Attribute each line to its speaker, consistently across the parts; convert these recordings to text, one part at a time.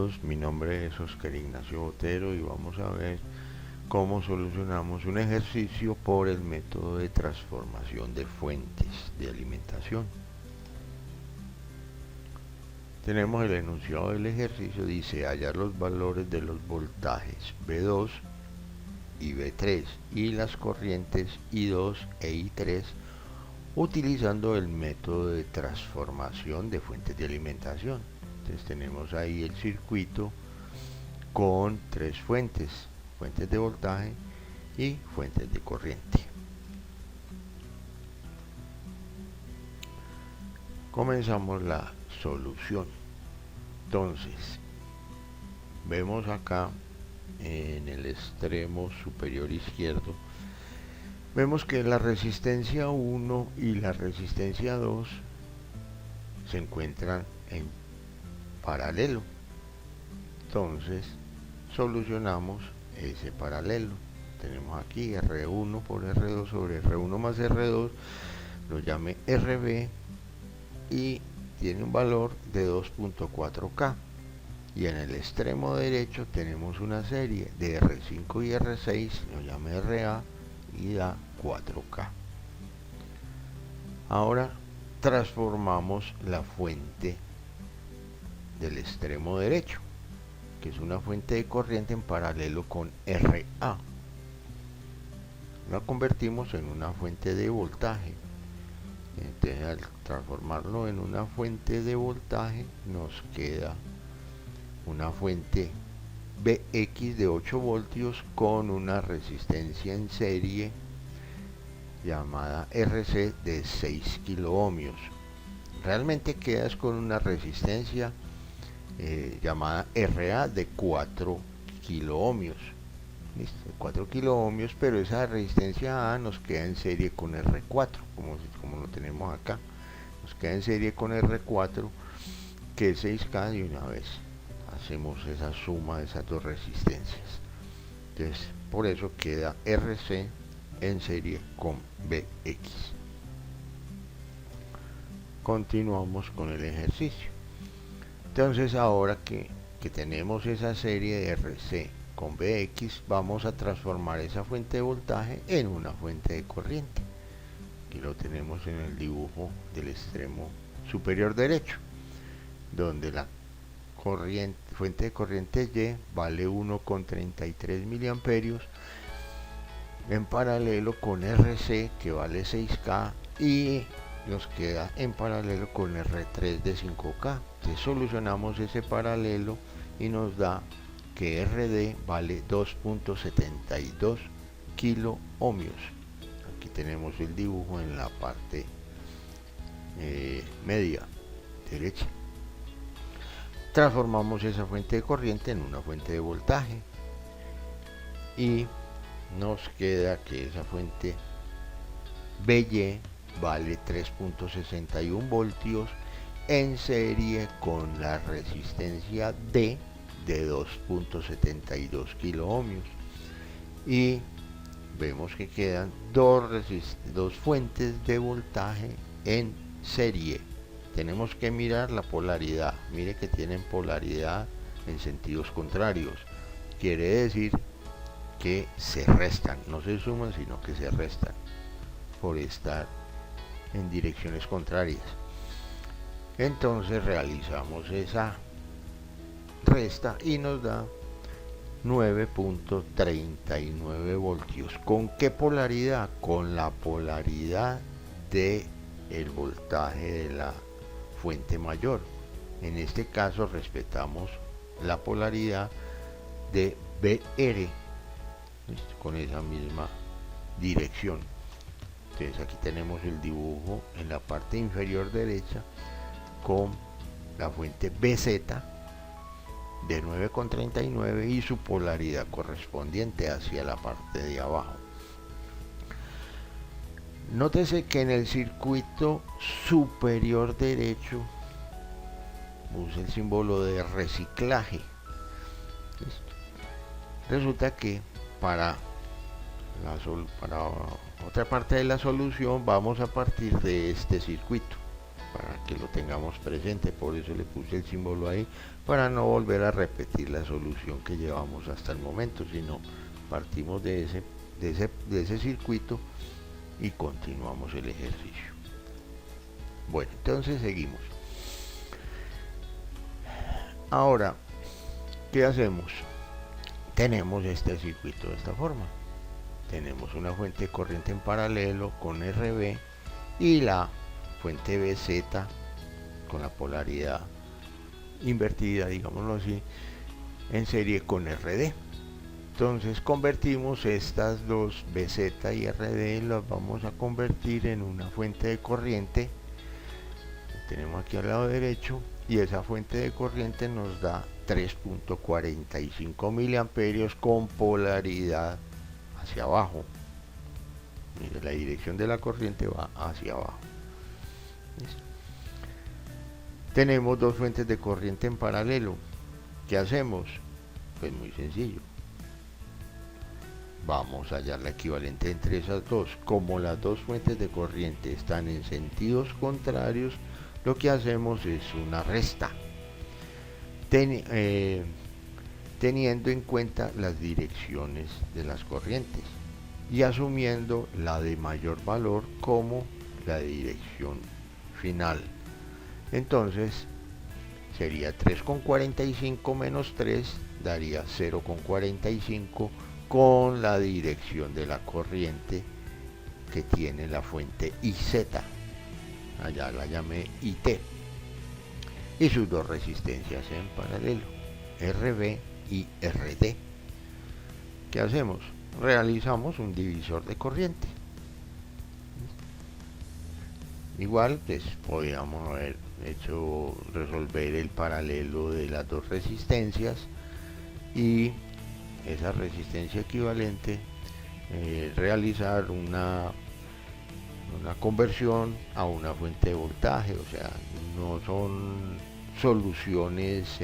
Speaker 1: todos, mi nombre es Oscar Ignacio Botero y vamos a ver cómo solucionamos un ejercicio por el método de transformación de fuentes de alimentación. Tenemos el enunciado del ejercicio, dice hallar los valores de los voltajes V2 y V3 y las corrientes I2 e I3 utilizando el método de transformación de fuentes de alimentación. Entonces tenemos ahí el circuito con tres fuentes de voltaje y fuentes de corriente. Comenzamos la solución. Entonces vemos acá en el extremo superior izquierdo, vemos que la resistencia 1 y la resistencia 2 se encuentran en paralelo. Entonces solucionamos ese paralelo. Tenemos aquí R1 por R2 sobre R1 más R2, lo llame RB y tiene un valor de 2.4K. Y en el extremo derecho tenemos una serie de R5 y R6, lo llame RA y da 4K. Ahora transformamos la fuente del extremo derecho, que es una fuente de corriente en paralelo con RA. La convertimos en una fuente de voltaje. Entonces, al transformarlo en una fuente de voltaje, nos queda una fuente VX de 8 voltios con una resistencia en serie llamada RC de 6 kiloohmios. Realmente quedas con una resistencia llamada RA de 4 kiloohmios. ¿Listo? 4 kiloohmios, pero esa resistencia A nos queda en serie con R4, como lo tenemos acá. Nos queda en serie con R4, que es 6K de una vez. Hacemos esa suma de esas dos resistencias. Entonces, por eso queda RC en serie con VX. Continuamos con el ejercicio. Entonces, ahora que tenemos esa serie de RC con VX, vamos a transformar esa fuente de voltaje en una fuente de corriente. Aquí lo tenemos en el dibujo del extremo superior derecho, donde la fuente de corriente Y vale 1,33 miliamperios en paralelo con RC, que vale 6K, y nos queda en paralelo con R3 de 5K. Entonces solucionamos ese paralelo y nos da que RD vale 2.72 kiloohmios. Aquí tenemos el dibujo en la parte media derecha. Transformamos esa fuente de corriente en una fuente de voltaje y nos queda que esa fuente VY vale 3.61 voltios en serie con la resistencia D de 2.72 kiloohmios, y vemos que quedan dos fuentes de voltaje en serie. Tenemos que mirar la polaridad. Mire que tienen polaridad en sentidos contrarios. Quiere decir que se restan, no se suman, sino que se restan por estar en direcciones contrarias. Entonces realizamos esa resta y nos da 9.39 voltios. ¿Con qué polaridad? Con la polaridad de el voltaje de la fuente mayor. En este caso respetamos la polaridad de BR con esa misma dirección. Entonces aquí tenemos el dibujo en la parte inferior derecha con la fuente BZ de 9,39 y su polaridad correspondiente hacia la parte de abajo. Nótese que en el circuito superior derecho usa el símbolo de reciclaje. ¿Listo? Resulta que para otra parte de la solución vamos a partir de este circuito. para que lo tengamos presente. Por eso le puse el símbolo ahí, para no volver a repetir la solución que llevamos hasta el momento, sino partimos de ese circuito y continuamos el ejercicio. Bueno, entonces seguimos. Ahora, ¿qué hacemos? Tenemos este circuito de esta forma. Tenemos una fuente de corriente en paralelo con RB y la fuente BZ con la polaridad invertida, digámoslo así, en serie con RD. Entonces convertimos estas dos BZ y RD, las vamos a convertir en una fuente de corriente. Tenemos aquí al lado derecho, y esa fuente de corriente nos da 3.45 miliamperios con polaridad hacia abajo. Mire, la dirección de la corriente va hacia abajo. ¿Listo? Tenemos dos fuentes de corriente en paralelo. ¿Qué hacemos? Pues muy sencillo. Vamos a hallar la equivalente entre esas dos. Como las dos fuentes de corriente están en sentidos contrarios, lo que hacemos es una resta, teniendo en cuenta las direcciones de las corrientes y asumiendo la de mayor valor como la dirección final. Entonces sería 3,45 menos 3 daría 0,45 con la dirección de la corriente que tiene la fuente IZ. Allá la llamé IT, y sus dos resistencias en paralelo, RB y RD. ¿Qué hacemos? Realizamos un divisor de corriente. Igual, pues podríamos haber hecho resolver el paralelo de las dos resistencias y esa resistencia equivalente, realizar una conversión a una fuente de voltaje. O sea, no son soluciones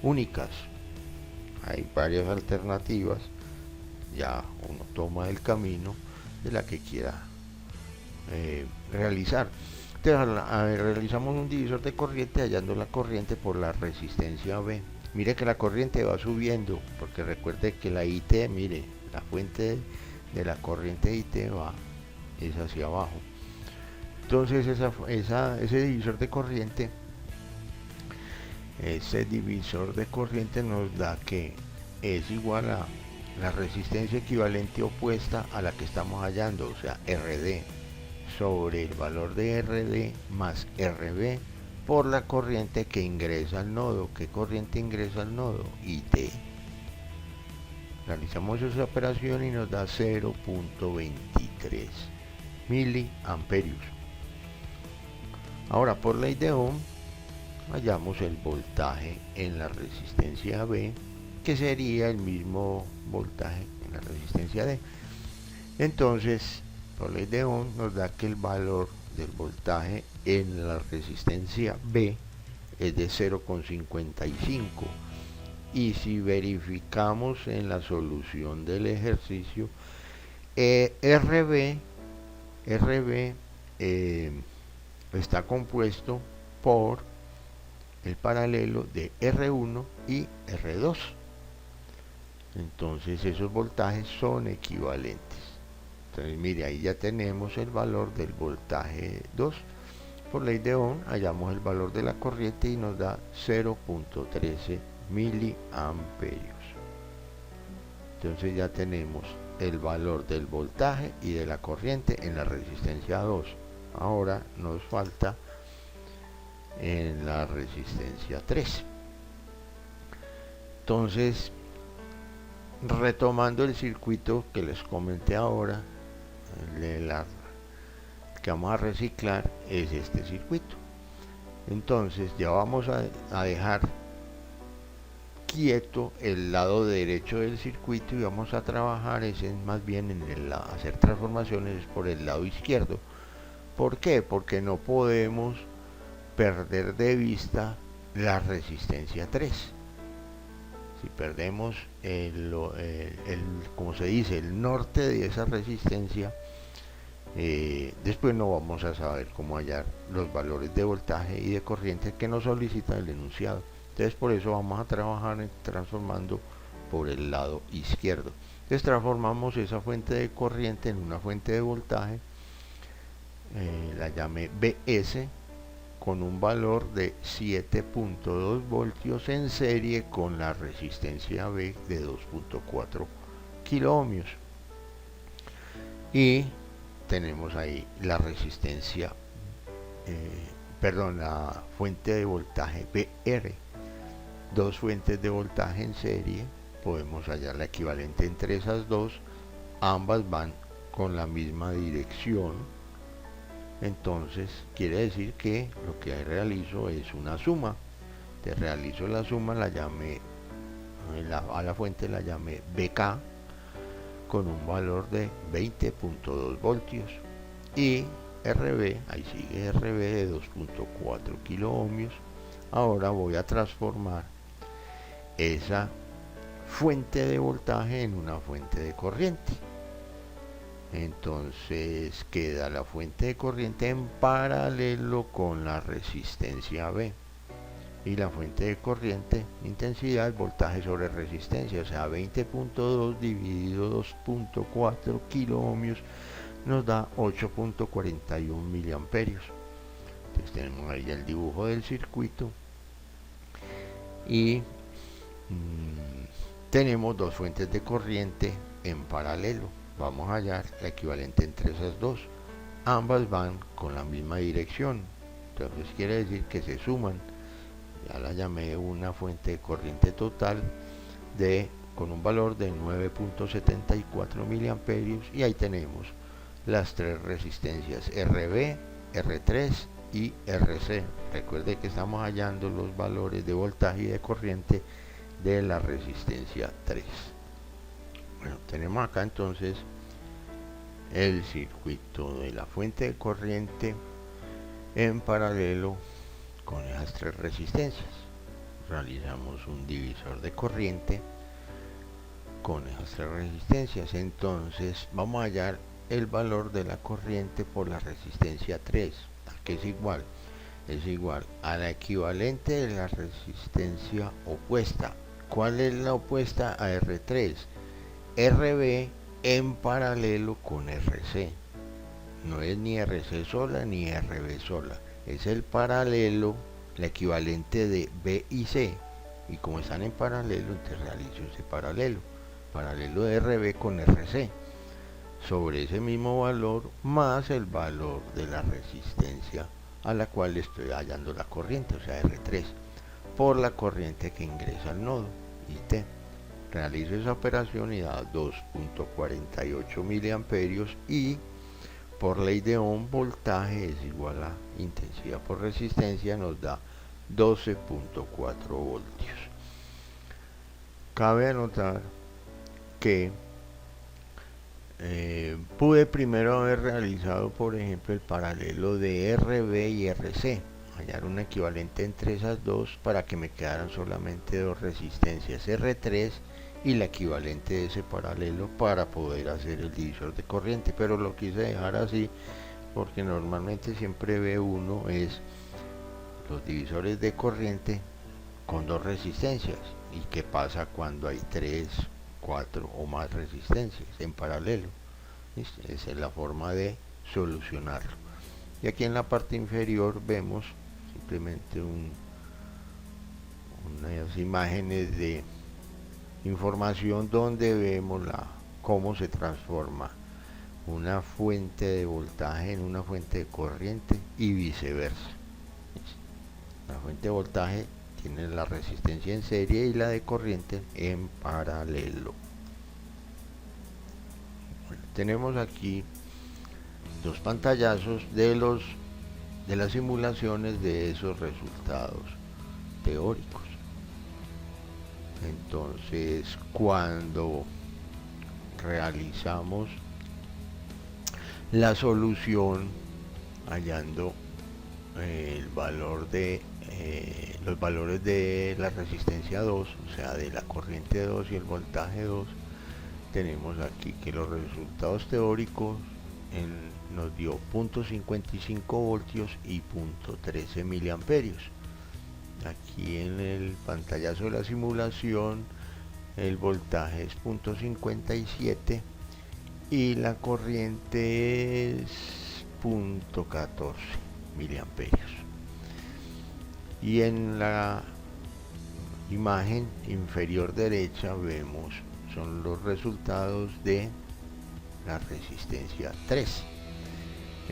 Speaker 1: únicas, hay varias alternativas, ya uno toma el camino de la que quiera realizar. Entonces, realizamos un divisor de corriente hallando la corriente por la resistencia B. Mire que la corriente va subiendo, porque recuerde que la IT, mire, la fuente de la corriente IT es hacia abajo. Entonces ese divisor de corriente nos da que es igual a la resistencia equivalente opuesta a la que estamos hallando, o sea, RD sobre el valor de RD más RB por la corriente que ingresa al nodo. ¿Qué corriente ingresa al nodo? IT. Realizamos esa operación y nos da 0.23 miliamperios. Ahora, por ley de Ohm, hallamos el voltaje en la resistencia B, que sería el mismo voltaje en la resistencia D. Entonces, por ley de Ohm nos da que el valor del voltaje en la resistencia B es de 0,55, y si verificamos en la solución del ejercicio, RB está compuesto por el paralelo de R1 y R2. Entonces esos voltajes son equivalentes. Entonces mire, ahí ya tenemos el valor del voltaje 2. Por ley de Ohm hallamos el valor de la corriente y nos da 0.13 miliamperios. Entonces ya tenemos el valor del voltaje y de la corriente en la resistencia 2. Ahora nos falta en la resistencia 3. Entonces, retomando el circuito que les comenté ahora, que vamos a reciclar es este circuito. Entonces ya vamos a dejar quieto el lado derecho del circuito y vamos a trabajar más bien en hacer transformaciones por el lado izquierdo. ¿Por qué? Porque no podemos perder de vista la resistencia 3. Si perdemos como se dice, el norte de esa resistencia, Después no vamos a saber cómo hallar los valores de voltaje y de corriente que nos solicita el enunciado. Entonces por eso vamos a trabajar transformando por el lado izquierdo. Entonces transformamos esa fuente de corriente en una fuente de voltaje, la llamé BS, con un valor de 7.2 voltios en serie con la resistencia B de 2.4 kilo ohmios. Y tenemos ahí la resistencia, la fuente de voltaje BR. Dos fuentes de voltaje en serie, podemos hallar la equivalente entre esas dos, ambas van con la misma dirección. Entonces quiere decir que lo que realizo es una suma. Te realizo la suma, la llamé a la fuente la llamé BK con un valor de 20.2 voltios y RB, ahí sigue RB de 2.4 kilo ohmios. Ahora voy a transformar esa fuente de voltaje en una fuente de corriente. Entonces queda la fuente de corriente en paralelo con la resistencia B. Y la fuente de corriente, intensidad, voltaje sobre resistencia, o sea, 20.2 dividido 2.4 kilo ohmios nos da 8.41 miliamperios. Entonces tenemos ahí el dibujo del circuito y tenemos dos fuentes de corriente en paralelo. Vamos a hallar la equivalente entre esas dos. Ambas van con la misma dirección. Entonces quiere decir que se suman. Ya la llamé una fuente de corriente total con un valor de 9.74 miliamperios. Y ahí tenemos las tres resistencias RB, R3 y RC. Recuerde que estamos hallando los valores de voltaje y de corriente de la resistencia 3. Bueno, tenemos acá entonces el circuito de la fuente de corriente en paralelo con esas tres resistencias. Realizamos un divisor de corriente con esas tres resistencias. Entonces vamos a hallar el valor de la corriente por la resistencia 3, que es igual a la equivalente de la resistencia opuesta. ¿Cuál es la opuesta a R3? RB en paralelo con RC. No es ni RC sola ni RB sola, es el paralelo, la equivalente de B y C. Y como están en paralelo, entonces realizo ese paralelo de RB con RC sobre ese mismo valor más el valor de la resistencia a la cual estoy hallando la corriente, o sea R3, por la corriente que ingresa al nodo IT. Realizo esa operación y da 2.48 miliamperios y por ley de Ohm voltaje es igual a intensidad por resistencia, nos da 12.4 voltios. Cabe anotar que pude primero haber realizado, por ejemplo, el paralelo de RB y RC, hallar un equivalente entre esas dos para que me quedaran solamente dos resistencias R3 y la equivalente de ese paralelo para poder hacer el divisor de corriente, pero lo quise dejar así porque normalmente siempre ve uno es los divisores de corriente con dos resistencias. ¿Y qué pasa cuando hay 3, 4 o más resistencias en paralelo? ¿Listo? Esa es la forma de solucionarlo. Y aquí en la parte inferior vemos simplemente unas imágenes de información donde vemos cómo se transforma una fuente de voltaje en una fuente de corriente y viceversa. La fuente de voltaje tiene la resistencia en serie y la de corriente en paralelo. Bueno, tenemos aquí dos pantallazos de las simulaciones de esos resultados teóricos. Entonces, cuando realizamos la solución hallando el valor de los valores de la resistencia 2, o sea, de la corriente 2 y el voltaje 2, tenemos aquí que los resultados teóricos nos dio 0.55 voltios y 0.13 miliamperios. Aquí en el pantallazo de la simulación el voltaje es 0.57 y la corriente es 0.14 miliamperios. Y en la imagen inferior derecha vemos son los resultados de la resistencia 3.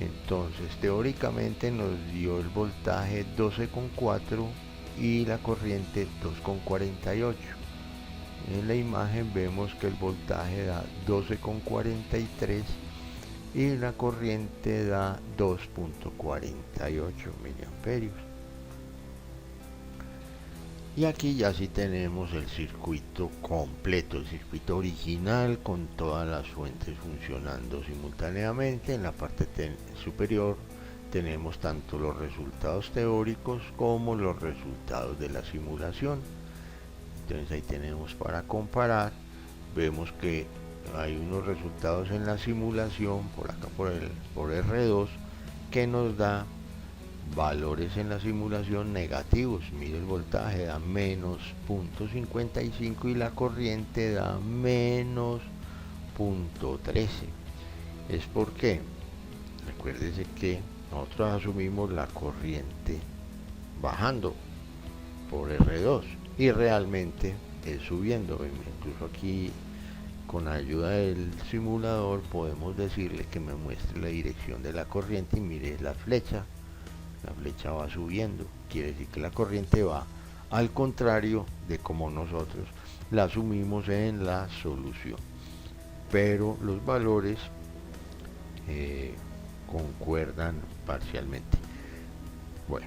Speaker 1: Entonces teóricamente nos dio el voltaje 12,4 y la corriente 2,48. En la imagen vemos que el voltaje da 12,43 y la corriente da 2,48 miliamperios. Y aquí ya sí tenemos el circuito completo, el circuito original con todas las fuentes funcionando simultáneamente. En la parte superior tenemos tanto los resultados teóricos como los resultados de la simulación. Entonces ahí tenemos para comparar. Vemos que hay unos resultados en la simulación por acá por R2 que nos da valores en la simulación negativos. Mire, el voltaje da menos 0.55 y la corriente da menos 0.13. Es porque recuérdese que nosotros asumimos la corriente bajando por R2 y realmente es subiendo. Incluso aquí con ayuda del simulador podemos decirle que me muestre la dirección de la corriente y mire la flecha va subiendo, quiere decir que la corriente va al contrario de como nosotros la asumimos en la solución, pero los valores concuerdan parcialmente. Bueno,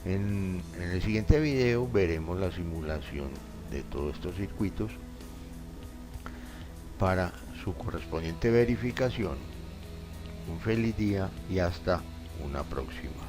Speaker 1: en el siguiente video veremos la simulación de todos estos circuitos para su correspondiente verificación. Un feliz día y hasta una próxima.